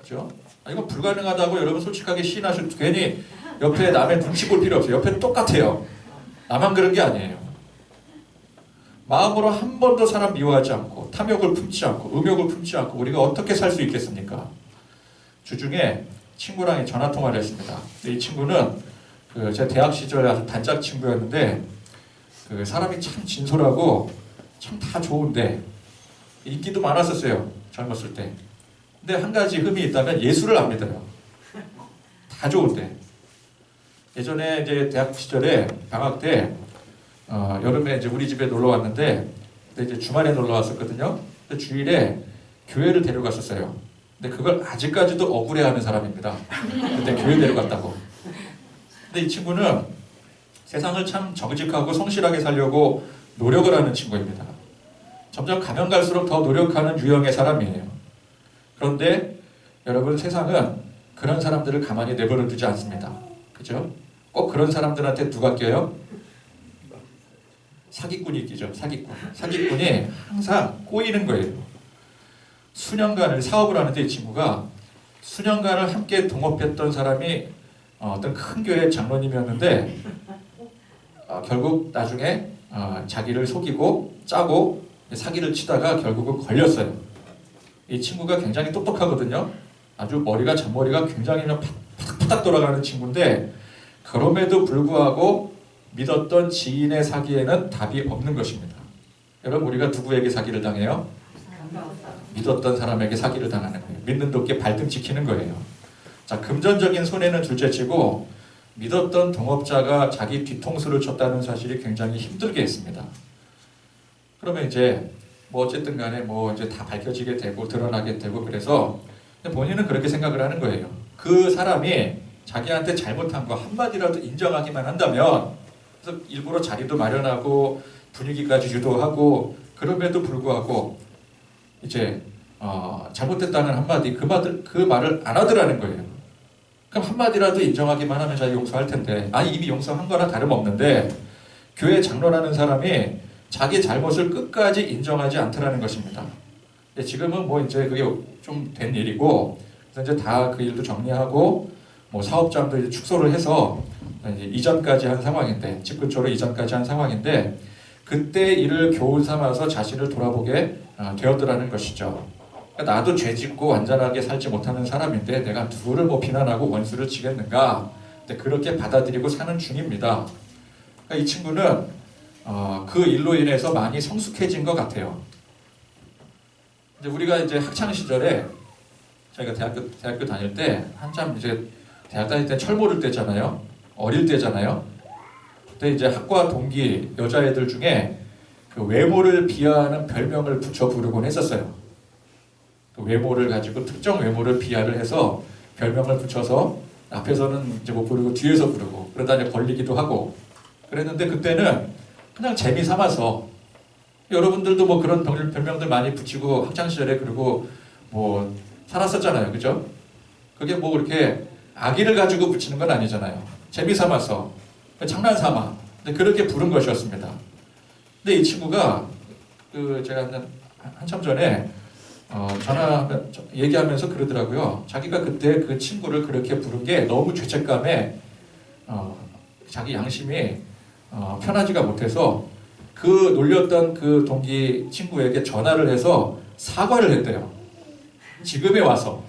그죠? 이거 불가능하다고 여러분 솔직하게 시인하셔도 괜히 옆에 남의 눈치 볼 필요 없어요. 옆에 똑같아요. 나만 그런 게 아니에요. 마음으로 한 번도 사람 미워하지 않고 탐욕을 품지 않고 음욕을 품지 않고 우리가 어떻게 살 수 있겠습니까? 주중에 친구랑 전화통화를 했습니다. 이 친구는 제 대학 시절에 아주 단짝 친구였는데 사람이 참 진솔하고 참 다 좋은데 인기도 많았었어요. 젊었을 때. 근데 한 가지 흠이 있다면 예술을 안 믿어요. 다 좋은데. 예전에 이제 대학 시절에 방학 때 여름에 이제 우리 집에 놀러 왔는데 그때 이제 주말에 놀러 왔었거든요. 근데 주일에 교회를 데려갔었어요. 근데 그걸 아직까지도 억울해하는 사람입니다. 그때 교회 데려갔다고. 근데 이 친구는 세상을 참 정직하고 성실하게 살려고 노력을 하는 친구입니다. 점점 가면 갈수록 더 노력하는 유형의 사람이에요. 그런데 여러분 세상은 그런 사람들을 가만히 내버려 두지 않습니다. 그죠? 꼭 그런 사람들한테 누가 껴요? 사기꾼이 끼죠. 사기꾼. 사기꾼이 항상 꼬이는 거예요. 수년간을 사업을 하는데 이 친구가 수년간을 함께 동업했던 사람이 어떤 큰 교회 장로님이었는데 결국 나중에 자기를 속이고 짜고 사기를 치다가 결국은 걸렸어요. 이 친구가 굉장히 똑똑하거든요. 아주 머리가 잔머리가 굉장히 파닥파닥 돌아가는 친구인데 그럼에도 불구하고 믿었던 지인의 사기에는 답이 없는 것입니다. 여러분 우리가 누구에게 사기를 당해요? 믿었던 사람에게 사기를 당하는 거예요. 믿는 도끼에 발등 찍히는 거예요. 자, 금전적인 손해는 둘째치고 믿었던 동업자가 자기 뒤통수를 쳤다는 사실이 굉장히 힘들게 했습니다. 그러면 이제 뭐 어쨌든 간에 뭐 이제 다 밝혀지게 되고 드러나게 되고 그래서 본인은 그렇게 생각을 하는 거예요. 그 사람이 자기한테 잘못한 거 한마디라도 인정하기만 한다면 그래서 일부러 자리도 마련하고 분위기까지 유도하고 그럼에도 불구하고 이제 잘못됐다는 한마디 그 말을 안 하더라는 거예요. 그럼 한마디라도 인정하기만 하면 자기 용서할 텐데 아니 이미 용서한 거나 다름없는데 교회 장로라는 사람이 자기 잘못을 끝까지 인정하지 않더라는 것입니다. 지금은 뭐 이제 그게 좀 된 일이고 그래서 이제 다 그 일도 정리하고 뭐 사업장도 이제 축소를 해서 이제 이전까지 한 상황인데 집 근처로 이전까지 한 상황인데 그때 일을 교훈 삼아서 자신을 돌아보게 되었더라는 것이죠. 그러니까 나도 죄짓고 완전하게 살지 못하는 사람인데 내가 누구를 뭐 비난하고 원수를 치겠는가? 근데 그렇게 받아들이고 사는 중입니다. 그러니까 이 친구는 그 일로 인해서 많이 성숙해진 것 같아요. 이제 우리가 이제 학창 시절에 저희가 대학교 다닐 때 한참 이제 대학 다닐 때 철모를 떼잖아요. 어릴 때잖아요. 그때 이제 학과 동기 여자애들 중에 그 외모를 비하하는 별명을 붙여 부르곤 했었어요. 그 외모를 가지고 특정 외모를 비하를 해서 별명을 붙여서 앞에서는 이제 못 부르고 뒤에서 부르고 그러다 이제 걸리기도 하고 그랬는데 그때는 그냥 재미 삼아서 여러분들도 뭐 그런 별명들 많이 붙이고 학창 시절에 그리고 뭐 살았었잖아요, 그죠? 그게 뭐 그렇게 악의를 가지고 붙이는 건 아니잖아요. 재미 삼아서 장난 삼아 근데 그렇게 부른 것이었습니다. 근데 이 친구가 제가 한참 전에 얘기하면서 그러더라고요. 자기가 그때 그 친구를 그렇게 부른 게 너무 죄책감에 자기 양심이 편하지가 못해서 그 놀렸던 그 동기 친구에게 전화를 해서 사과를 했대요. 지금에 와서.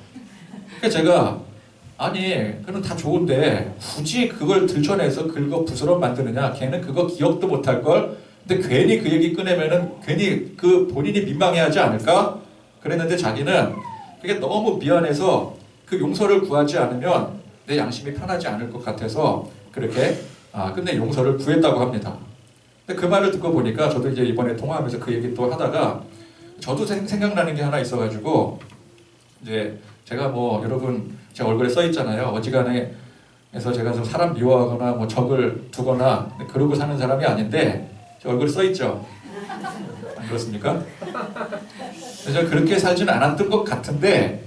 그러니까 제가 아니 그건 다 좋은데 굳이 그걸 들춰내서 긁어 부스럼 만드느냐. 걔는 그거 기억도 못할 걸. 근데 괜히 그 얘기 꺼내면은 괜히 그 본인이 민망해하지 않을까? 그랬는데 자기는 그게 너무 미안해서 그 용서를 구하지 않으면 내 양심이 편하지 않을 것 같아서 그렇게 근데 용서를 구했다고 합니다. 근데 그 말을 듣고 보니까 저도 이제 이번에 통화하면서 그 얘기 또 하다가 저도 생각나는 게 하나 있어가지고 이제 제가 뭐 여러분 제 얼굴에 써 있잖아요. 어지간해 해서 제가 좀 사람 미워하거나 뭐 적을 두거나 그러고 사는 사람이 아닌데 제 얼굴에 써 있죠. 안 그렇습니까? 그래서 그렇게 살지는 않았던 것 같은데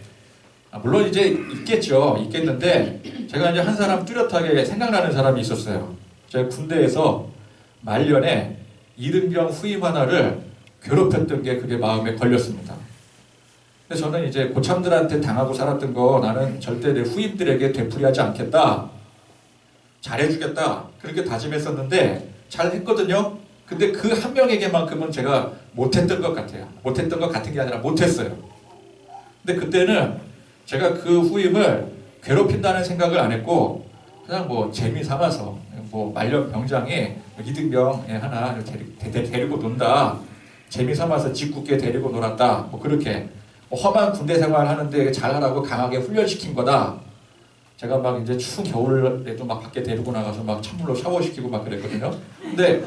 물론 이제 있겠는데 제가 이제 한 사람 뚜렷하게 생각나는 사람이 있었어요. 제가 군대에서 말년에 이등병 후임 하나를 괴롭혔던 게 그게 마음에 걸렸습니다. 근데 저는 이제 고참들한테 당하고 살았던 거 나는 절대 내 후임들에게 되풀이하지 않겠다. 잘해주겠다. 그렇게 다짐했었는데 잘 했거든요. 근데 그 한 명에게만큼은 제가 못했던 것 같아요. 못했던 것 같은 게 아니라 못했어요. 근데 그때는 제가 그 후임을 괴롭힌다는 생각을 안 했고 그냥 뭐 재미 삼아서 뭐 말년 병장이 이등병 하나 데리고 논다. 재미 삼아서 짓궂게 데리고 놀았다. 뭐 그렇게 험한 군대 생활 하는데 잘하라고 강하게 훈련시킨 거다. 제가 막 이제 추운 겨울에도 막 밖에 데리고 나가서 막 찬물로 샤워시키고 막 그랬거든요. 근데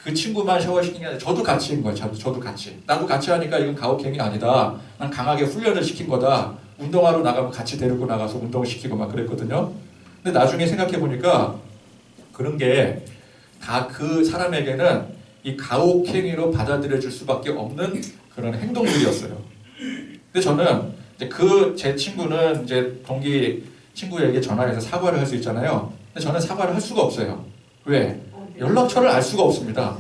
그 친구만 샤워시킨 게 아니라 저도 같이 한 거예요. 저도 같이. 나도 같이 하니까 이건 가혹행위 아니다. 난 강하게 훈련을 시킨 거다. 운동하러 나가면 같이 데리고 나가서 운동시키고 막 그랬거든요. 근데 나중에 생각해 보니까 그런 게 다 그 사람에게는 이 가혹행위로 받아들여질 수밖에 없는 그런 행동들이었어요. 근데 저는 이제 제 친구는 이제 동기 친구에게 전화해서 사과를 할 수 있잖아요. 근데 저는 사과를 할 수가 없어요. 왜? 연락처를 알 수가 없습니다.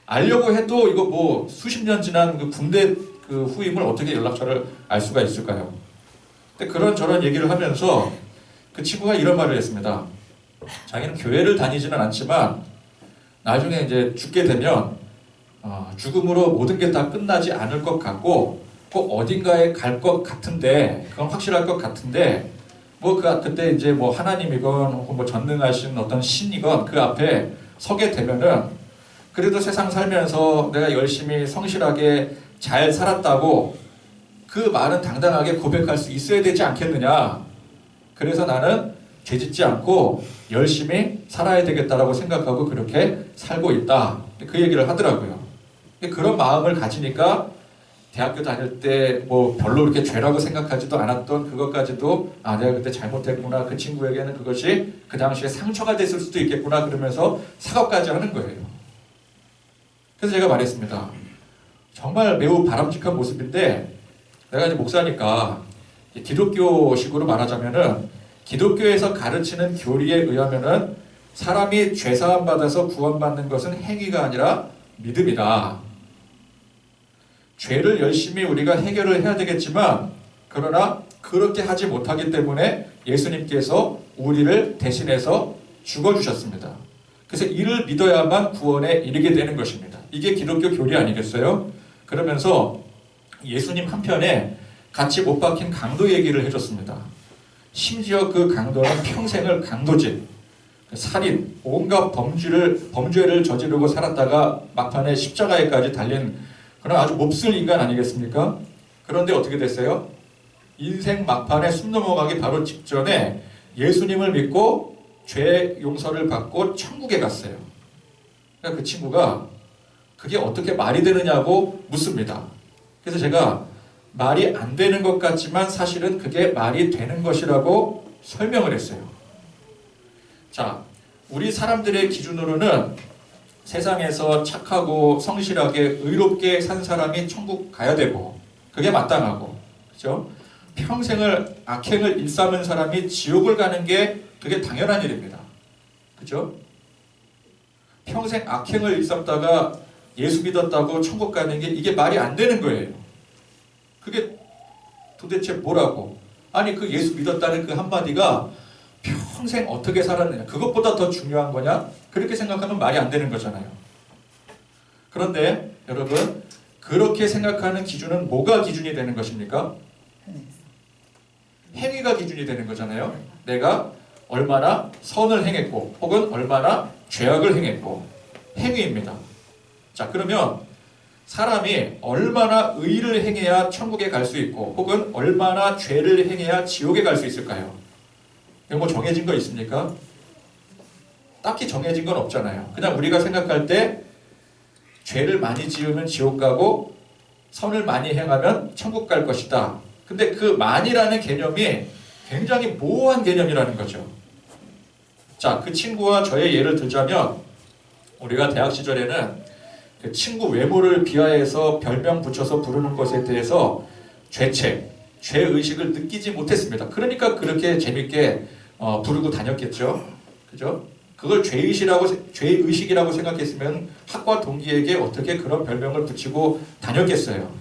알려고 해도 이거 뭐 수십 년 지난 그 군대 그 후임을 어떻게 연락처를 알 수가 있을까요? 근데 그런저런 얘기를 하면서 그 친구가 이런 말을 했습니다. 자기는 교회를 다니지는 않지만 나중에 이제 죽게 되면 죽음으로 모든 게 다 끝나지 않을 것 같고 꼭 어딘가에 갈 것 같은데 그건 확실할 것 같은데 뭐 그때 이제 뭐 하나님이건 혹은 뭐 전능하신 어떤 신이건 그 앞에 서게 되면은 그래도 세상 살면서 내가 열심히 성실하게 잘 살았다고 그 말은 당당하게 고백할 수 있어야 되지 않겠느냐. 그래서 나는 죄짓지 않고 열심히 살아야 되겠다라고 생각하고 그렇게 살고 있다. 그 얘기를 하더라고요. 그런 마음을 가지니까 대학교 다닐 때 뭐 별로 그렇게 죄라고 생각하지도 않았던 그것까지도 내가 그때 잘못했구나. 그 친구에게는 그것이 그 당시에 상처가 됐을 수도 있겠구나. 그러면서 사과까지 하는 거예요. 그래서 제가 말했습니다. 정말 매우 바람직한 모습인데 내가 이제 목사니까 기독교식으로 말하자면은 기독교에서 가르치는 교리에 의하면은 사람이 죄사함 받아서 구원받는 것은 행위가 아니라 믿음이다. 죄를 열심히 우리가 해결을 해야 되겠지만 그러나 그렇게 하지 못하기 때문에 예수님께서 우리를 대신해서 죽어주셨습니다. 그래서 이를 믿어야만 구원에 이르게 되는 것입니다. 이게 기독교 교리 아니겠어요? 그러면서 예수님 한편에 같이 못 박힌 강도 얘기를 해줬습니다. 심지어 그 강도는 평생을 강도짓, 살인, 온갖 범죄를 저지르고 살았다가 막판에 십자가에까지 달린 그런 아주 몹쓸 인간 아니겠습니까? 그런데 어떻게 됐어요? 인생 막판에 숨 넘어가기 바로 직전에 예수님을 믿고 죄 용서를 받고 천국에 갔어요. 그러니까 그 친구가 그게 어떻게 말이 되느냐고 묻습니다. 그래서 제가 말이 안 되는 것 같지만 사실은 그게 말이 되는 것이라고 설명을 했어요. 자, 우리 사람들의 기준으로는 세상에서 착하고 성실하게 의롭게 산 사람이 천국 가야 되고 그게 마땅하고 그죠? 평생을 악행을 일삼은 사람이 지옥을 가는 게 그게 당연한 일입니다. 그죠? 평생 악행을 일삼다가 예수 믿었다고 천국 가는 게 이게 말이 안 되는 거예요. 그게 도대체 뭐라고? 아니 그 예수 믿었다는 그 한마디가 평생 어떻게 살았느냐 그것보다 더 중요한 거냐? 그렇게 생각하면 말이 안 되는 거잖아요. 그런데 여러분 그렇게 생각하는 기준은 뭐가 기준이 되는 것입니까? 행위가 기준이 되는 거잖아요. 내가 얼마나 선을 행했고 혹은 얼마나 죄악을 행했고 행위입니다. 자 그러면 사람이 얼마나 의를 행해야 천국에 갈 수 있고 혹은 얼마나 죄를 행해야 지옥에 갈 수 있을까요? 이거 뭐 정해진 거 있습니까? 딱히 정해진 건 없잖아요. 그냥 우리가 생각할 때 죄를 많이 지으면 지옥 가고 선을 많이 행하면 천국 갈 것이다. 근데 그 많이라는 개념이 굉장히 모호한 개념이라는 거죠. 자, 그 친구와 저의 예를 들자면 우리가 대학 시절에는 그 친구 외모를 비하해서 별명 붙여서 부르는 것에 대해서 죄책, 죄의식을 느끼지 못했습니다. 그러니까 그렇게 재밌게 부르고 다녔겠죠. 그죠? 그걸 죄의식이라고 생각했으면 학과 동기에게 어떻게 그런 별명을 붙이고 다녔겠어요.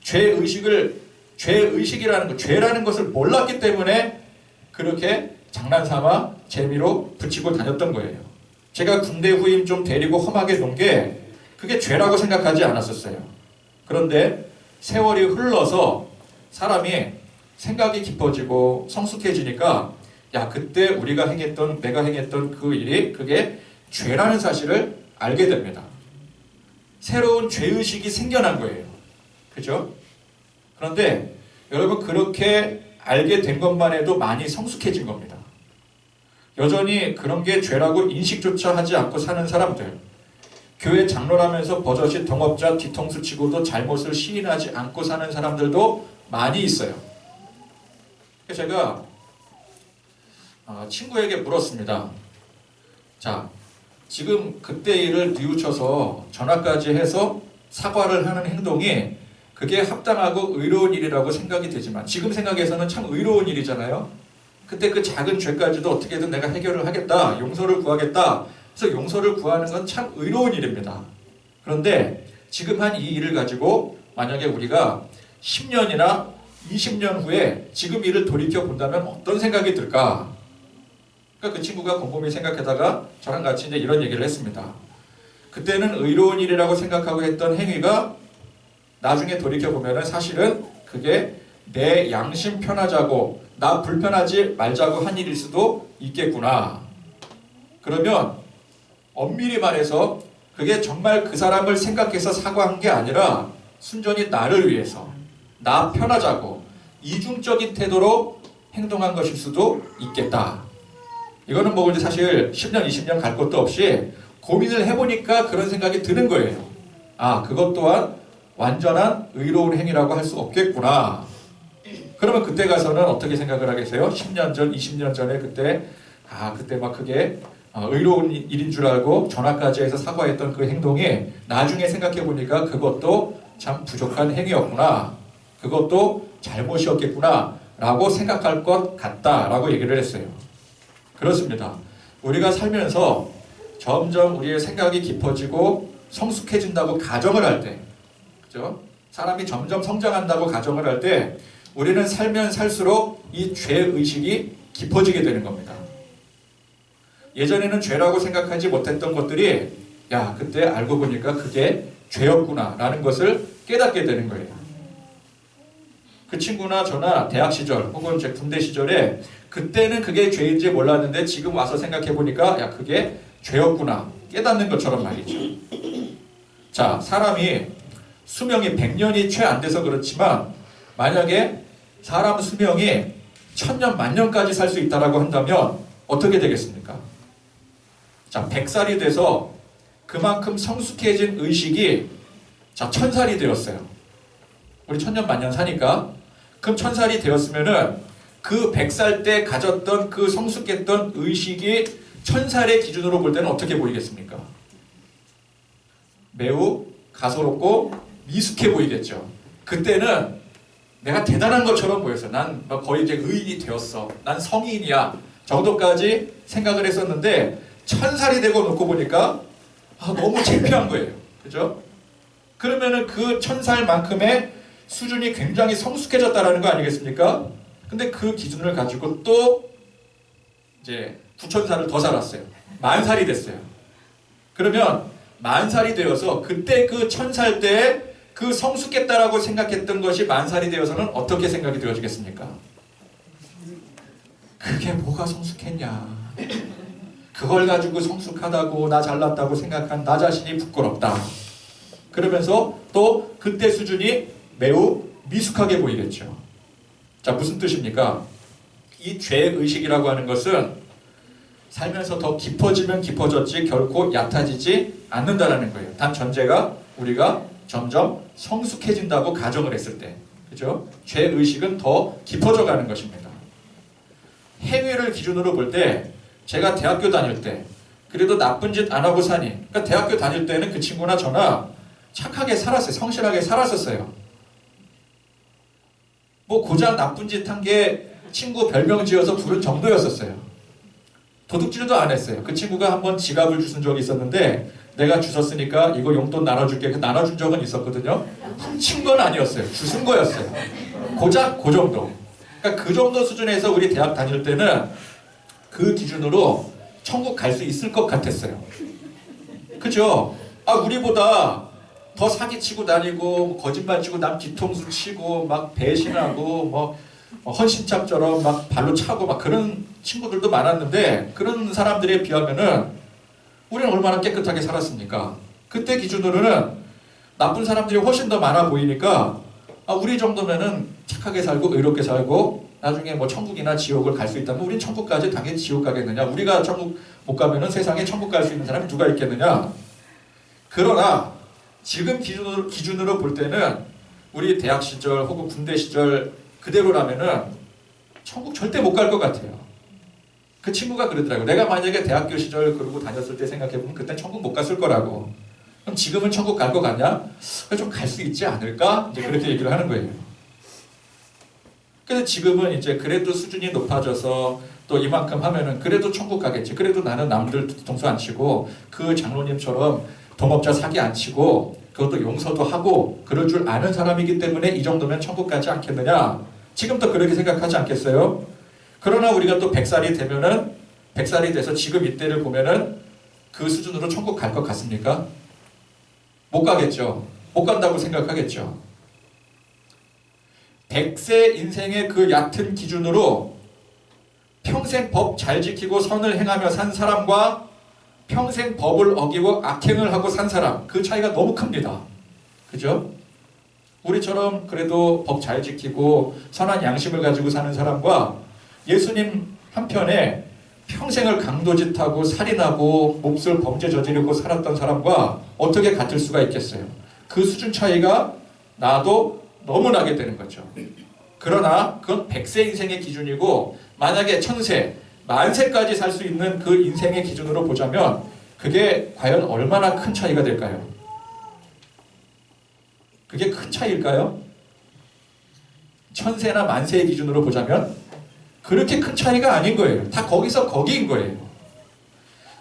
죄의식이라는 것, 죄라는 것을 몰랐기 때문에 그렇게 장난삼아 재미로 붙이고 다녔던 거예요. 제가 군대 후임 좀 데리고 험하게 논 게 그게 죄라고 생각하지 않았었어요. 그런데 세월이 흘러서 사람이 생각이 깊어지고 성숙해지니까 야, 그때 내가 행했던 그 일이 그게 죄라는 사실을 알게 됩니다. 새로운 죄의식이 생겨난 거예요. 그죠? 그런데 여러분, 그렇게 알게 된 것만 해도 많이 성숙해진 겁니다. 여전히 그런 게 죄라고 인식조차 하지 않고 사는 사람들, 교회 장로라면서 버젓이 동업자 뒤통수 치고도 잘못을 시인하지 않고 사는 사람들도 많이 있어요. 제가 친구에게 물었습니다. 자, 지금 그때 일을 뉘우쳐서 전화까지 해서 사과를 하는 행동이 그게 합당하고 의로운 일이라고 생각이 되지만, 지금 생각해서는 참 의로운 일이잖아요. 그때 그 작은 죄까지도 어떻게든 내가 해결을 하겠다, 용서를 구하겠다, 그래서 용서를 구하는 건 참 의로운 일입니다. 그런데 지금 한 이 일을 가지고 만약에 우리가 10년이나 20년 후에 지금 일을 돌이켜본다면 어떤 생각이 들까? 그러니까 그 친구가 곰곰이 생각하다가 저랑 같이 이제 이런 얘기를 했습니다. 그때는 의로운 일이라고 생각하고 했던 행위가 나중에 돌이켜보면 사실은 그게 내 양심 편하자고, 나 불편하지 말자고 한 일일 수도 있겠구나. 그러면 엄밀히 말해서 그게 정말 그 사람을 생각해서 사과한 게 아니라 순전히 나를 위해서, 나 편하자고 이중적인 태도로 행동한 것일 수도 있겠다. 이거는 뭐 사실 10년, 20년 갈 것도 없이 고민을 해보니까 그런 생각이 드는 거예요. 아, 그것 또한 완전한 의로운 행위라고 할 수 없겠구나. 그러면 그때 가서는 어떻게 생각을 하겠어요? 10년 전, 20년 전에 그때 막 그게 의로운 일인 줄 알고 전화까지 해서 사과했던 그 행동이 나중에 생각해보니까 그것도 참 부족한 행위였구나. 그것도 잘못이었겠구나 라고 생각할 것 같다라고 얘기를 했어요. 그렇습니다. 우리가 살면서 점점 우리의 생각이 깊어지고 성숙해진다고 가정을 할 때, 그죠? 사람이 점점 성장한다고 가정을 할 때 우리는 살면 살수록 이 죄의식이 깊어지게 되는 겁니다. 예전에는 죄라고 생각하지 못했던 것들이 야, 그때 알고 보니까 그게 죄였구나 라는 것을 깨닫게 되는 거예요. 그 친구나 저나 대학 시절 혹은 제 군대 시절에 그때는 그게 죄인지 몰랐는데 지금 와서 생각해 보니까 야, 그게 죄였구나 깨닫는 것처럼 말이죠. 자, 사람이 수명이 100년이 채 안 돼서 그렇지만 만약에 사람 수명이 1000년, 만년까지 살 수 있다라고 한다면 어떻게 되겠습니까? 자, 100살이 돼서 그만큼 성숙해진 의식이 자, 1000살이 되었어요. 우리 1000년 만년 사니까. 그럼 1000살이 되었으면은 그 100살 때 가졌던 그 성숙했던 의식이 1000살의 기준으로 볼 때는 어떻게 보이겠습니까? 매우 가소롭고 미숙해 보이겠죠. 그때는 내가 대단한 것처럼 보였어요. 난 거의 이제 의인이 되었어. 난 성인이야. 정도까지 생각을 했었는데 1000살이 되고 놓고 보니까 너무 창피한 거예요. 그죠? 그러면은 그 1000살만큼의 수준이 굉장히 성숙해졌다라는 거 아니겠습니까? 근데 그 기준을 가지고 또 이제 9000살을 더 살았어요. 10,000살이 됐어요. 그러면 10,000살이 되어서 그때 그 1000살 때 그 성숙했다라고 생각했던 것이 10,000살이 되어서는 어떻게 생각이 되어지겠습니까? 그게 뭐가 성숙했냐? 그걸 가지고 성숙하다고 나 잘났다고 생각한 나 자신이 부끄럽다. 그러면서 또 그때 수준이 매우 미숙하게 보이겠죠. 자, 무슨 뜻입니까? 이 죄의식이라고 하는 것은 살면서 더 깊어지면 깊어졌지 결코 얕아지지 않는다라는 거예요. 단 전제가 우리가 점점 성숙해진다고 가정을 했을 때, 그죠? 죄의식은 더 깊어져 가는 것입니다. 행위를 기준으로 볼 때 제가 대학교 다닐 때 그래도 나쁜 짓 안 하고 사니, 그러니까 대학교 다닐 때는 그 친구나 저나 착하게 살았어요. 성실하게 살았었어요. 뭐 고작 나쁜 짓 한 게 친구 별명 지어서 부른 정도였었어요. 도둑질도 안 했어요. 그 친구가 한번 지갑을 주신 적이 있었는데 내가 주셨으니까 이거 용돈 나눠줄게. 나눠준 적은 있었거든요. 훔친 건 아니었어요. 주신 거였어요. 고작 그 정도. 그러니까 그 정도 수준에서 우리 대학 다닐 때는 그 기준으로 천국 갈 수 있을 것 같았어요. 그죠? 우리보다 더 사기치고 다니고 거짓말 치고 남 뒤통수 치고 막 배신하고 뭐 헌신짝처럼 막 발로 차고 막 그런 친구들도 많았는데, 그런 사람들에 비하면은 우리는 얼마나 깨끗하게 살았습니까? 그때 기준으로는 나쁜 사람들이 훨씬 더 많아 보이니까 우리 정도면은 착하게 살고 의롭게 살고 나중에 뭐 천국이나 지옥을 갈 수 있다면 우린 천국까지 당연히 지옥 가겠느냐? 우리가 천국 못 가면은 세상에 천국 갈 수 있는 사람이 누가 있겠느냐? 그러나 지금 기준으로 볼 때는 우리 대학 시절 혹은 군대 시절 그대로라면은 천국 절대 못 갈 것 같아요. 그 친구가 그러더라고요. 내가 만약에 대학교 시절 그러고 다녔을 때 생각해보면 그땐 천국 못 갔을 거라고. 그럼 지금은 천국 갈 것 같냐? 좀 갈 수 있지 않을까? 이제 그렇게 얘기를 하는 거예요. 근데 지금은 이제 그래도 수준이 높아져서 또 이만큼 하면은 그래도 천국 가겠지. 그래도 나는 남들 뒤통수 안 치고 그 장로님처럼 동업자 사기 안 치고 그것도 용서도 하고 그럴 줄 아는 사람이기 때문에 이 정도면 천국 가지 않겠느냐? 지금도 그렇게 생각하지 않겠어요? 그러나 우리가 또 100살이 되면은 100살이 돼서 지금 이때를 보면은 그 수준으로 천국 갈 것 같습니까? 못 가겠죠. 못 간다고 생각하겠죠. 100세 인생의 그 얕은 기준으로 평생 법 잘 지키고 선을 행하며 산 사람과 평생 법을 어기고 악행을 하고 산 사람, 그 차이가 너무 큽니다. 그죠? 우리처럼 그래도 법 잘 지키고 선한 양심을 가지고 사는 사람과 예수님 한편에 평생을 강도짓하고 살인하고 몹쓸 범죄 저지르고 살았던 사람과 어떻게 같을 수가 있겠어요? 그 수준 차이가 나도 너무 나게 되는 거죠. 그러나 그건 100세 인생의 기준이고, 만약에 1000세, 만세까지 살 수 있는 그 인생의 기준으로 보자면 그게 과연 얼마나 큰 차이가 될까요? 그게 큰 차이일까요? 1000세나 만세의 기준으로 보자면 그렇게 큰 차이가 아닌 거예요. 다 거기서 거기인 거예요.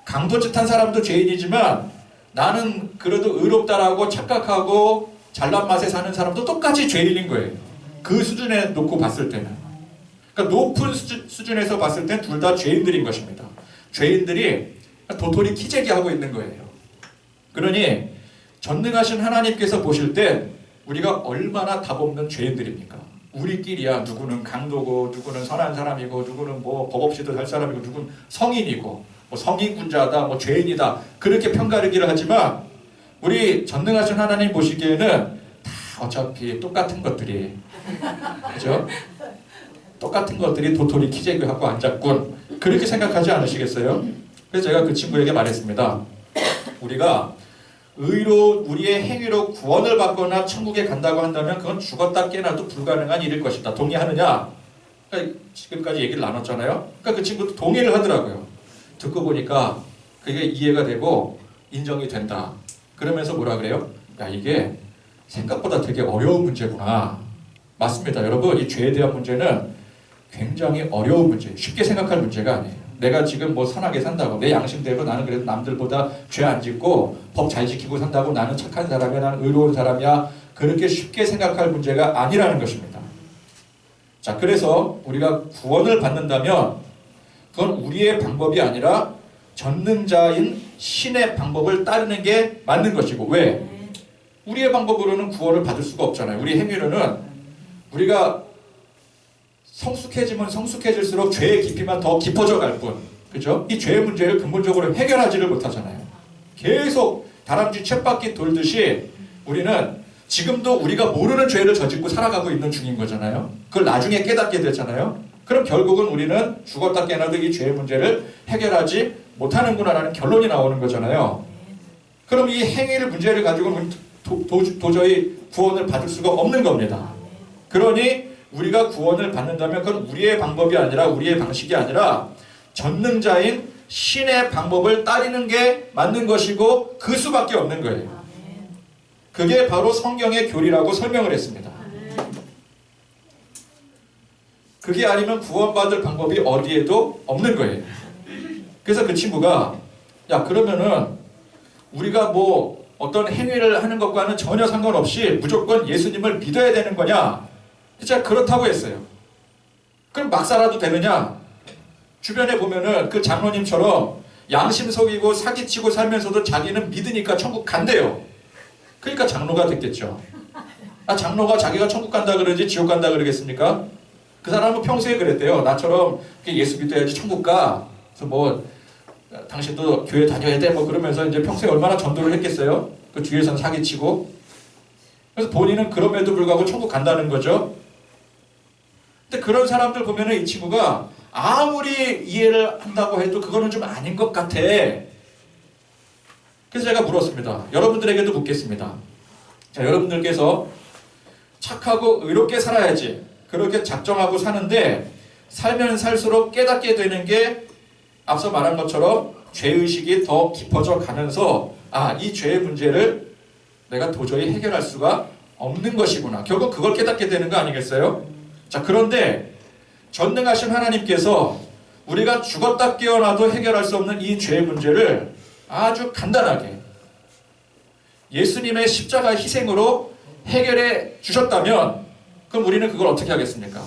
강도짓한 사람도 죄인이지만 나는 그래도 의롭다라고 착각하고 잘난 맛에 사는 사람도 똑같이 죄인인 거예요. 그 수준에 놓고 봤을 때는. 그러니까 높은 수준에서 봤을 땐 둘 다 죄인들인 것입니다. 죄인들이 도토리 키재기 하고 있는 거예요. 그러니 전능하신 하나님께서 보실 때 우리가 얼마나 답없는 죄인들입니까? 우리끼리야 누구는 강도고 누구는 선한 사람이고 누구는 뭐 법 없이도 살 사람이고 누구는 성인이고 뭐 성인군자다 뭐 죄인이다 그렇게 편가르기를 하지만 우리 전능하신 하나님 보시기에는 다 어차피 똑같은 것들이, 그죠? 똑같은 것들이 도토리 키재기하고 앉았군, 그렇게 생각하지 않으시겠어요? 그래서 제가 그 친구에게 말했습니다. 우리가 우리의 행위로 구원을 받거나 천국에 간다고 한다면 그건 죽었다 깨어나도 불가능한 일일 것이다. 동의하느냐? 그러니까 지금까지 얘기를 나눴잖아요. 그러니까 그 친구도 동의를 하더라고요. 듣고 보니까 그게 이해가 되고 인정이 된다. 그러면서 뭐라 그래요? 야, 이게 생각보다 되게 어려운 문제구나. 맞습니다. 여러분, 이 죄에 대한 문제는 굉장히 어려운 문제예요. 쉽게 생각할 문제가 아니에요. 내가 지금 뭐 선하게 산다고 내 양심대로 나는 그래도 남들보다 죄 안 짓고 법 잘 지키고 산다고 나는 착한 사람이야, 나는 의로운 사람이야, 그렇게 쉽게 생각할 문제가 아니라는 것입니다. 자, 그래서 우리가 구원을 받는다면 그건 우리의 방법이 아니라 전능자인 신의 방법을 따르는 게 맞는 것이고, 왜? 우리의 방법으로는 구원을 받을 수가 없잖아요. 우리 행위로는 우리가 성숙해지면 성숙해질수록 죄의 깊이만 더 깊어져 갈 뿐, 그죠? 이 죄의 문제를 근본적으로 해결하지를 못하잖아요. 계속 다람쥐 쳇바퀴 돌듯이 우리는 지금도 우리가 모르는 죄를 저짓고 살아가고 있는 중인 거잖아요. 그걸 나중에 깨닫게 되잖아요. 그럼 결국은 우리는 죽었다 깨어나도 이 죄의 문제를 해결하지 못하는구나라는 결론이 나오는 거잖아요. 그럼 이 행위를 문제를 가지고는 도저히 구원을 받을 수가 없는 겁니다. 그러니 우리가 구원을 받는다면 그건 우리의 방법이 아니라 우리의 방식이 아니라 전능자인 신의 방법을 따르는 게 맞는 것이고 그 수밖에 없는 거예요. 그게 바로 성경의 교리라고 설명을 했습니다. 그게 아니면 구원받을 방법이 어디에도 없는 거예요. 그래서 그 친구가 야, 그러면은 우리가 뭐 어떤 행위를 하는 것과는 전혀 상관없이 무조건 예수님을 믿어야 되는 거냐? 진짜 그렇다고 했어요. 그럼 막 살아도 되느냐? 주변에 보면은 그 장로님처럼 양심 속이고 사기치고 살면서도 자기는 믿으니까 천국 간대요. 그러니까 장로가 됐겠죠. 아, 장로가 자기가 천국 간다 그러지 지옥 간다 그러겠습니까? 그 사람은 평소에 그랬대요. 나처럼 예수 믿어야지 천국 가. 그래서 뭐 당신도 교회 다녀야 돼 뭐 그러면서 이제 평소에 얼마나 전도를 했겠어요? 그 뒤에서는 사기치고. 그래서 본인은 그럼에도 불구하고 천국 간다는 거죠. 근데 그런 사람들 보면은 이 친구가 아무리 이해를 한다고 해도 그거는 좀 아닌 것 같아. 그래서 제가 물었습니다. 여러분들에게도 묻겠습니다. 자, 여러분들께서 착하고 의롭게 살아야지 그렇게 작정하고 사는데 살면 살수록 깨닫게 되는 게 앞서 말한 것처럼 죄의식이 더 깊어져 가면서 아, 이 죄의 문제를 내가 도저히 해결할 수가 없는 것이구나. 결국 그걸 깨닫게 되는 거 아니겠어요? 자, 그런데 전능하신 하나님께서 우리가 죽었다 깨어나도 해결할 수 없는 이 죄의 문제를 아주 간단하게 예수님의 십자가 희생으로 해결해 주셨다면 그럼 우리는 그걸 어떻게 하겠습니까?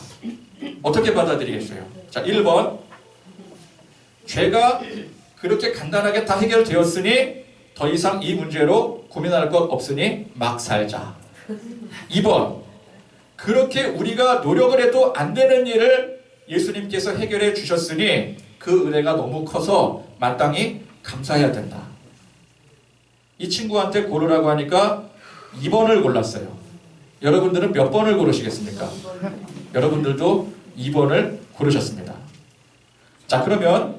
어떻게 받아들이겠어요? 자, 1번 죄가 그렇게 간단하게 다 해결되었으니 더 이상 이 문제로 고민할 것 없으니 막 살자. 2번 그렇게 우리가 노력을 해도 안 되는 일을 예수님께서 해결해 주셨으니 그 은혜가 너무 커서 마땅히 감사해야 된다. 이 친구한테 고르라고 하니까 2번을 골랐어요. 여러분들은 몇 번을 고르시겠습니까? 여러분들도 2번을 고르셨습니다. 자, 그러면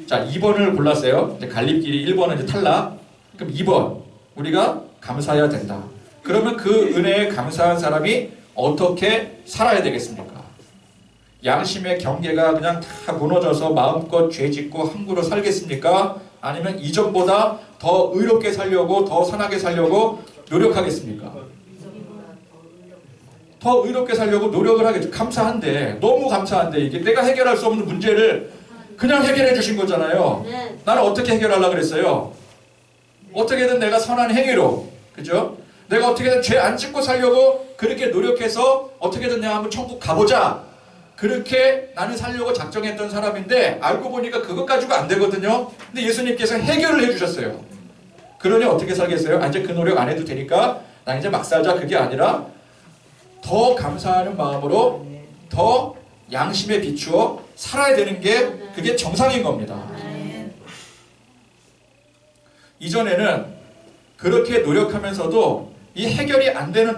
자 2번을 골랐어요. 이제 갈림길이 1번은 이제 탈락. 그럼 2번 우리가 감사해야 된다. 그러면 그 은혜에 감사한 사람이 어떻게 살아야 되겠습니까? 양심의 경계가 그냥 다 무너져서 마음껏 죄짓고 함부로 살겠습니까? 아니면 이전보다 더 의롭게 살려고 더 선하게 살려고 노력하겠습니까? 더 의롭게 살려고 노력을 하겠죠. 감사한데 너무 감사한데 이게 내가 해결할 수 없는 문제를 그냥 해결해 주신 거잖아요. 나는 어떻게 해결하려고 그랬어요? 어떻게든 내가 선한 행위로, 그죠? 내가 어떻게든 죄 안 짓고 살려고 그렇게 노력해서 어떻게든 내가 한번 천국 가보자. 그렇게 나는 살려고 작정했던 사람인데 알고 보니까 그것 가지고 안 되거든요. 근데 예수님께서 해결을 해주셨어요. 그러니 어떻게 살겠어요? 아, 이제 그 노력 안 해도 되니까 나 이제 막 살자. 그게 아니라 더 감사하는 마음으로 더 양심에 비추어 살아야 되는 게 그게 정상인 겁니다. 이전에는 그렇게 노력하면서도 이 해결이 안 되는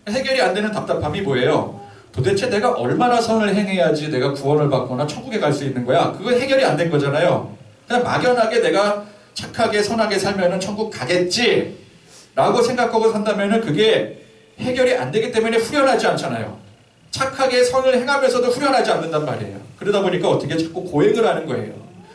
해결이 안 되는 답답함이 뭐예요? 도대체 내가 얼마나 선을 행해야지 내가 구원을 받거나 천국에 갈 수 있는 거야? 그거 해결이 안 된 거잖아요. 그냥 막연하게 내가 착하게 선하게 살면은 천국 가겠지 라고 생각하고 산다면은 그게 해결이 안 되기 때문에 후련하지 않잖아요. 착하게 선을 행하면서도 후련하지 않는단 말이에요. 그러다 보니까 어떻게 자꾸 고행을 하는 거예요.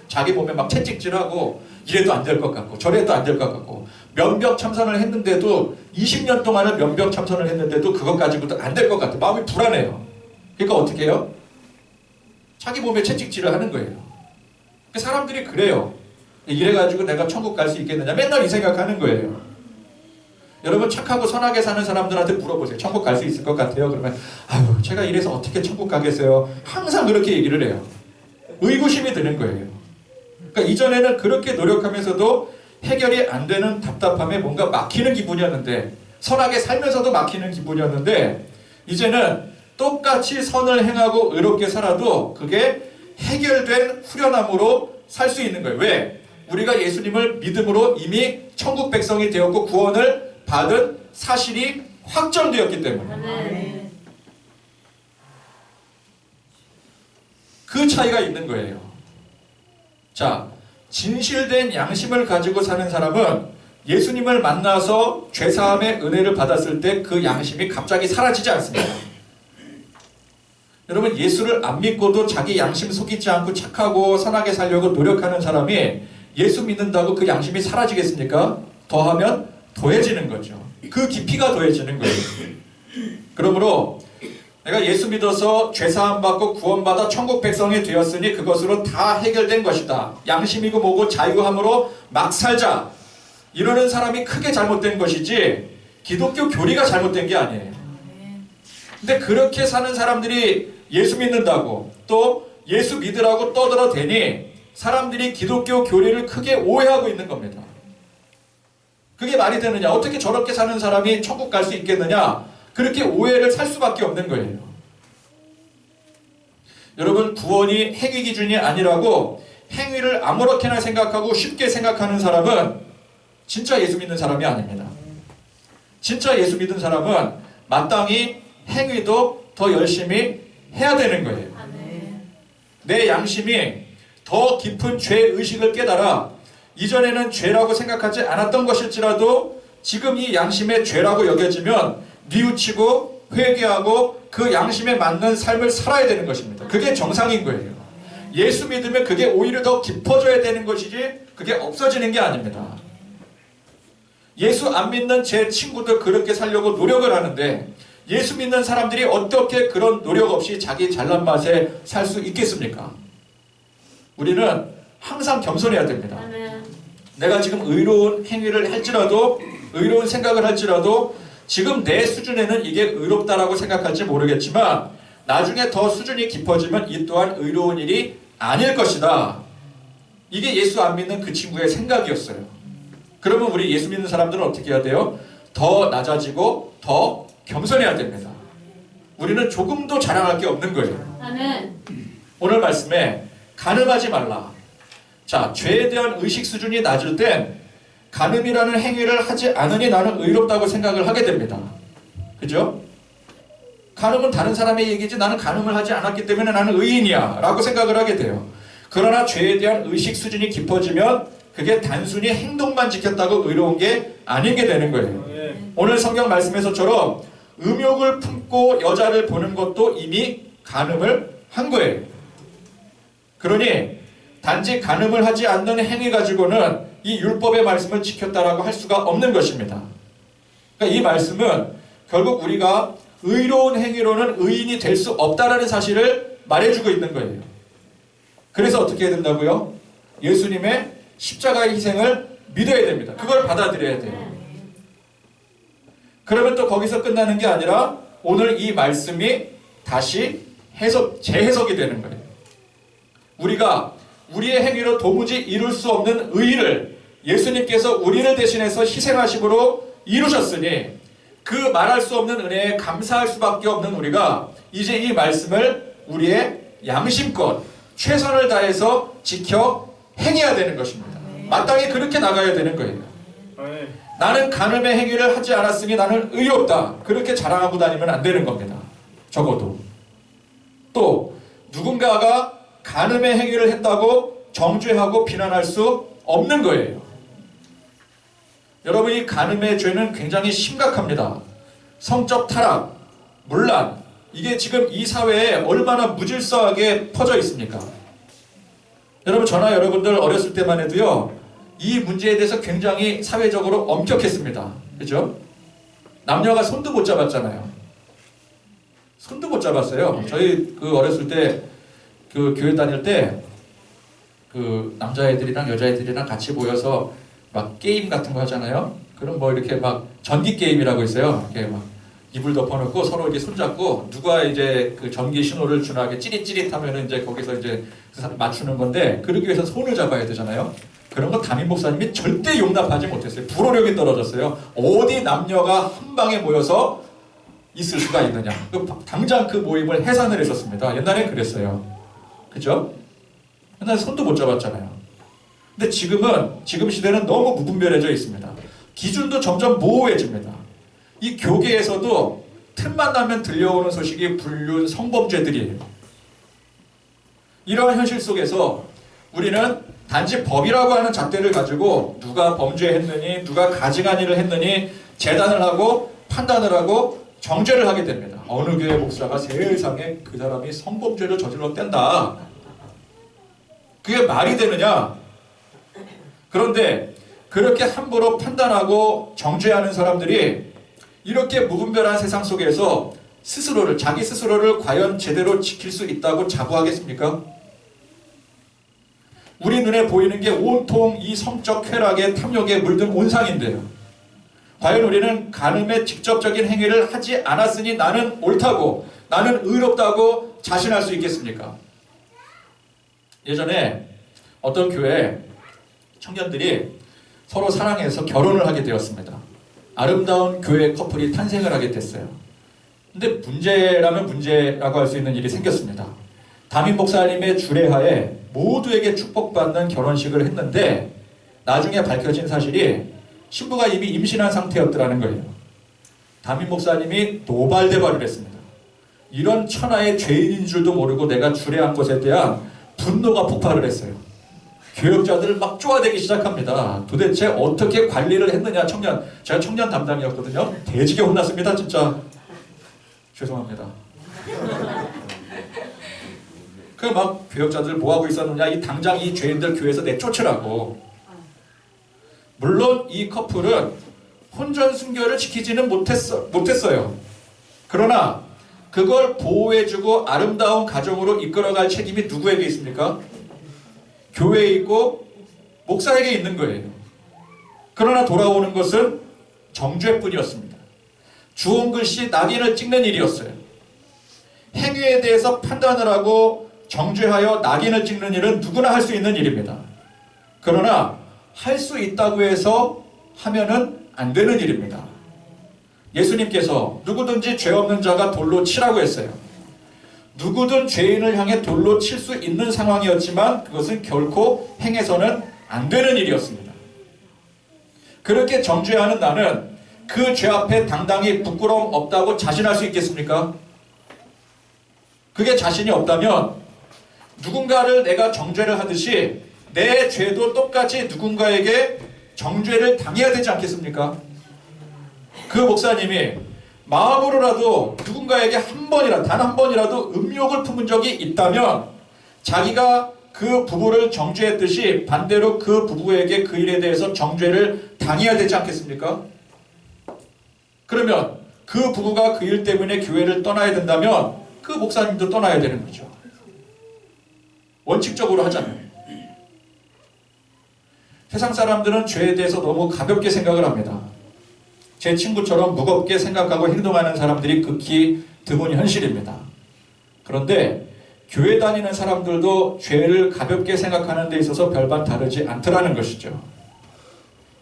자기 몸에 막 채찍질하고 이래도 안 될 것 같고 저래도 안 될 것 같고 면벽 참선을 했는데도 20년 동안을 면벽 참선을 했는데도 그것 가지고도 안 될 것 같아요. 마음이 불안해요. 그러니까 어떻게 해요? 자기 몸에 채찍질을 하는 거예요. 사람들이 그래요. 이래가지고 내가 천국 갈 수 있겠느냐 맨날 이 생각하는 거예요. 여러분 착하고 선하게 사는 사람들한테 물어보세요. 천국 갈 수 있을 것 같아요? 그러면 아유 제가 이래서 어떻게 천국 가겠어요? 항상 그렇게 얘기를 해요. 의구심이 드는 거예요. 그러니까 이전에는 그렇게 노력하면서도 해결이 안 되는 답답함에 뭔가 막히는 기분이었는데 선하게 살면서도 막히는 기분이었는데 이제는 똑같이 선을 행하고 의롭게 살아도 그게 해결된 후련함으로 살 수 있는 거예요. 왜? 우리가 예수님을 믿음으로 이미 천국 백성이 되었고 구원을 받은 사실이 확정되었기 때문에 그 차이가 있는 거예요. 자, 진실된 양심을 가지고 사는 사람은 예수님을 만나서 죄사함의 은혜를 받았을 때 그 양심이 갑자기 사라지지 않습니다. 여러분 예수를 안 믿고도 자기 양심 속이지 않고 착하고 선하게 살려고 노력하는 사람이 예수 믿는다고 그 양심이 사라지겠습니까? 더하면 더해지는 거죠. 그 깊이가 더해지는 거예요. 그러므로 내가 예수 믿어서 죄사함 받고 구원받아 천국 백성이 되었으니 그것으로 다 해결된 것이다. 양심이고 뭐고 자유함으로 막 살자. 이러는 사람이 크게 잘못된 것이지 기독교 교리가 잘못된 게 아니에요. 근데 그렇게 사는 사람들이 예수 믿는다고 또 예수 믿으라고 떠들어대니 사람들이 기독교 교리를 크게 오해하고 있는 겁니다. 그게 말이 되느냐? 어떻게 저렇게 사는 사람이 천국 갈 수 있겠느냐? 그렇게 오해를 살 수밖에 없는 거예요. 여러분, 구원이 행위 기준이 아니라고 행위를 아무렇게나 생각하고 쉽게 생각하는 사람은 진짜 예수 믿는 사람이 아닙니다. 진짜 예수 믿는 사람은 마땅히 행위도 더 열심히 해야 되는 거예요. 내 양심이 더 깊은 죄의식을 깨달아 이전에는 죄라고 생각하지 않았던 것일지라도 지금 이 양심의 죄라고 여겨지면 뉘우치고 회개하고 그 양심에 맞는 삶을 살아야 되는 것입니다. 그게 정상인 거예요. 예수 믿으면 그게 오히려 더 깊어져야 되는 것이지 그게 없어지는 게 아닙니다. 예수 안 믿는 제 친구들 그렇게 살려고 노력을 하는데 예수 믿는 사람들이 어떻게 그런 노력 없이 자기 잘난 맛에 살 수 있겠습니까? 우리는 항상 겸손해야 됩니다. 내가 지금 의로운 행위를 할지라도 의로운 생각을 할지라도 지금 내 수준에는 이게 의롭다라고 생각할지 모르겠지만 나중에 더 수준이 깊어지면 이 또한 의로운 일이 아닐 것이다. 이게 예수 안 믿는 그 친구의 생각이었어요. 그러면 우리 예수 믿는 사람들은 어떻게 해야 돼요? 더 낮아지고 더 겸손해야 됩니다. 우리는 조금도 자랑할 게 없는 거예요. 오늘 말씀에 간음하지 말라. 자, 죄에 대한 의식 수준이 낮을 땐 간음이라는 행위를 하지 않으니 나는 의롭다고 생각을 하게 됩니다. 그죠? 간음은 다른 사람의 얘기지 나는 간음을 하지 않았기 때문에 나는 의인이야 라고 생각을 하게 돼요. 그러나 죄에 대한 의식 수준이 깊어지면 그게 단순히 행동만 지켰다고 의로운 게 아니게 되는 거예요. 오늘 성경 말씀에서처럼 음욕을 품고 여자를 보는 것도 이미 간음을 한 거예요. 그러니 단지 간음을 하지 않는 행위 가지고는 이 율법의 말씀을 지켰다라고 할 수가 없는 것입니다. 그러니까 이 말씀은 결국 우리가 의로운 행위로는 의인이 될 수 없다라는 사실을 말해주고 있는 거예요. 그래서 어떻게 해야 된다고요? 예수님의 십자가의 희생을 믿어야 됩니다. 그걸 받아들여야 돼요. 그러면 또 거기서 끝나는 게 아니라 오늘 이 말씀이 다시 재해석이 되는 거예요. 우리가 우리의 행위로 도무지 이룰 수 없는 의의를 예수님께서 우리를 대신해서 희생하심으로 이루셨으니 그 말할 수 없는 은혜에 감사할 수밖에 없는 우리가 이제 이 말씀을 우리의 양심껏 최선을 다해서 지켜 행해야 되는 것입니다. 마땅히 그렇게 나가야 되는 거예요. 나는 간음의 행위를 하지 않았으니 나는 의롭다. 그렇게 자랑하고 다니면 안 되는 겁니다. 적어도. 또 누군가가 간음의 행위를 했다고 정죄하고 비난할 수 없는 거예요. 여러분, 이 간음의 죄는 굉장히 심각합니다. 성적 타락, 문란, 이게 지금 이 사회에 얼마나 무질서하게 퍼져 있습니까? 여러분, 저나 여러분들 어렸을 때만 해도요, 이 문제에 대해서 굉장히 사회적으로 엄격했습니다. 그죠? 남녀가 손도 못 잡았잖아요. 손도 못 잡았어요. 저희 그 어렸을 때 그 교회 다닐 때 그 남자애들이랑 여자애들이랑 같이 모여서 막 게임 같은 거 하잖아요. 그럼 뭐 이렇게 막 전기 게임이라고 있어요. 이렇게 막 이불 덮어놓고 서로 이렇게 손잡고 누가 이제 그 전기 신호를 주나게 찌릿찌릿하면은 이제 거기서 이제 맞추는 건데 그러기 위해서 손을 잡아야 되잖아요. 그런 거 담임 목사님이 절대 용납하지 못했어요. 불호력이 떨어졌어요. 어디 남녀가 한 방에 모여서 있을 수가 있느냐. 당장 그 모임을 해산을 했었습니다. 옛날엔 그랬어요. 그죠? 옛날에 손도 못 잡았잖아요. 근데 지금 시대는 너무 무분별해져 있습니다. 기준도 점점 모호해집니다. 이 교계에서도 틈만 나면 들려오는 소식이 불륜, 성범죄들이에요. 이러한 현실 속에서 우리는 단지 법이라고 하는 잣대를 가지고 누가 범죄했느니 누가 가증한 일을 했느니 재단을 하고 판단을 하고 정죄를 하게 됩니다. 어느 교회 목사가 세상에 그 사람이 성범죄를 저질렀댄다. 그게 말이 되느냐? 그런데 그렇게 함부로 판단하고 정죄하는 사람들이 이렇게 무분별한 세상 속에서 자기 스스로를 과연 제대로 지킬 수 있다고 자부하겠습니까? 우리 눈에 보이는 게 온통 이 성적 쾌락에 탐욕에 물든 온상인데요. 과연 우리는 간음의 직접적인 행위를 하지 않았으니 나는 옳다고, 나는 의롭다고 자신할 수 있겠습니까? 예전에 어떤 교회 청년들이 서로 사랑해서 결혼을 하게 되었습니다. 아름다운 교회 커플이 탄생을 하게 됐어요. 근데 문제라면 문제라고 할 수 있는 일이 생겼습니다. 담임 목사님의 주례하에 모두에게 축복받는 결혼식을 했는데 나중에 밝혀진 사실이 신부가 이미 임신한 상태였더라는 거예요. 담임 목사님이 노발대발을 했습니다. 이런 천하의 죄인인 줄도 모르고 내가 주례한 것에 대한 분노가 폭발을 했어요. 교역자들 막 쪼아대기 시작합니다. 도대체 어떻게 관리를 했느냐. 제가 청년 담당이었거든요. 대지게 혼났습니다. 진짜 죄송합니다. 그 막 교역자들 뭐하고 있었느냐. 당장 이 죄인들 교회에서 내쫓으라고. 물론 이 커플은 혼전 순결을 지키지는 못했어요. 그러나 그걸 보호해주고 아름다운 가정으로 이끌어갈 책임이 누구에게 있습니까? 교회에 있고 목사에게 있는 거예요. 그러나 돌아오는 것은 정죄뿐이었습니다. 주홍 글씨 낙인을 찍는 일이었어요. 행위에 대해서 판단을 하고 정죄하여 낙인을 찍는 일은 누구나 할 수 있는 일입니다. 그러나 할 수 있다고 해서 하면은 안 되는 일입니다. 예수님께서 누구든지 죄 없는 자가 돌로 치라고 했어요. 누구든 죄인을 향해 돌로 칠 수 있는 상황이었지만 그것은 결코 행해서는 안 되는 일이었습니다. 그렇게 정죄하는 나는 그 죄 앞에 당당히 부끄러움 없다고 자신할 수 있겠습니까? 그게 자신이 없다면 누군가를 내가 정죄를 하듯이 내 죄도 똑같이 누군가에게 정죄를 당해야 되지 않겠습니까? 그 목사님이 마음으로라도 누군가에게 단 한 번이라도 음욕을 품은 적이 있다면 자기가 그 부부를 정죄했듯이 반대로 그 부부에게 그 일에 대해서 정죄를 당해야 되지 않겠습니까? 그러면 그 부부가 그 일 때문에 교회를 떠나야 된다면 그 목사님도 떠나야 되는 거죠. 원칙적으로 하자면. 세상 사람들은 죄에 대해서 너무 가볍게 생각을 합니다. 제 친구처럼 무겁게 생각하고 행동하는 사람들이 극히 드문 현실입니다. 그런데 교회 다니는 사람들도 죄를 가볍게 생각하는 데 있어서 별반 다르지 않더라는 것이죠.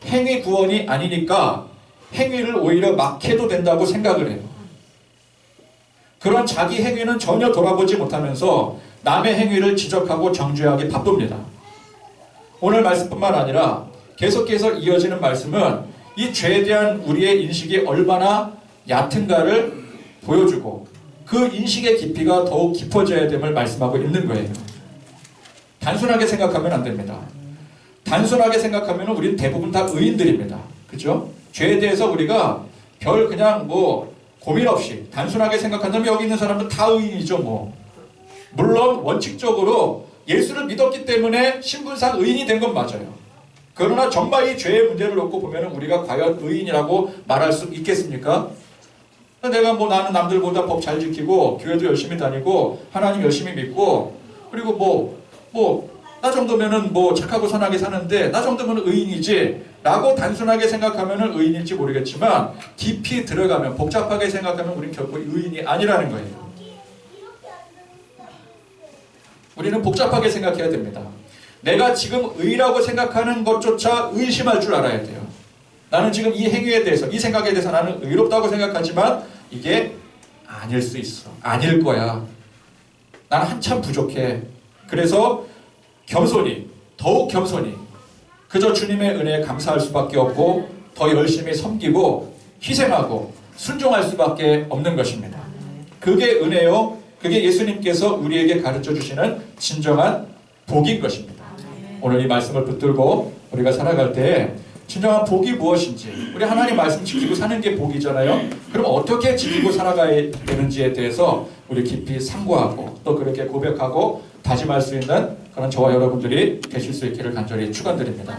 행위 구원이 아니니까 행위를 오히려 막 해도 된다고 생각을 해요. 그런 자기 행위는 전혀 돌아보지 못하면서 남의 행위를 지적하고 정죄하기 바쁩니다. 오늘 말씀뿐만 아니라 계속해서 이어지는 말씀은 이 죄에 대한 우리의 인식이 얼마나 얕은가를 보여주고 그 인식의 깊이가 더욱 깊어져야 됨을 말씀하고 있는 거예요. 단순하게 생각하면 안 됩니다. 단순하게 생각하면 우리는 대부분 다 의인들입니다. 그죠? 죄에 대해서 우리가 별 그냥 고민 없이 단순하게 생각한다면 여기 있는 사람들 다 의인이죠. 물론 원칙적으로 예수를 믿었기 때문에 신분상 의인이 된 건 맞아요. 그러나 정말 이 죄의 문제를 놓고 보면 우리가 과연 의인이라고 말할 수 있겠습니까? 내가 나는 남들보다 법 잘 지키고 교회도 열심히 다니고 하나님 열심히 믿고 그리고 나 정도면은 착하고 선하게 사는데 나 정도면 의인이지 라고 단순하게 생각하면 의인일지 모르겠지만 깊이 들어가면 복잡하게 생각하면 우리는 결코 의인이 아니라는 거예요. 우리는 복잡하게 생각해야 됩니다. 내가 지금 의라고 생각하는 것조차 의심할 줄 알아야 돼요. 나는 지금 이 행위에 대해서, 이 생각에 대해서 나는 의롭다고 생각하지만 이게 아닐 수 있어. 아닐 거야. 나는 한참 부족해. 그래서 겸손히, 더욱 겸손히 그저 주님의 은혜에 감사할 수밖에 없고 더 열심히 섬기고 희생하고 순종할 수밖에 없는 것입니다. 그게 은혜요. 그게 예수님께서 우리에게 가르쳐 주시는 진정한 복인 것입니다. 오늘 이 말씀을 붙들고 우리가 살아갈 때 진정한 복이 무엇인지, 우리 하나님 말씀 지키고 사는 게 복이잖아요. 그럼 어떻게 지키고 살아가야 되는지에 대해서 우리 깊이 상고하고 또 그렇게 고백하고 다짐할 수 있는 그런 저와 여러분들이 되실 수 있기를 간절히 축원드립니다.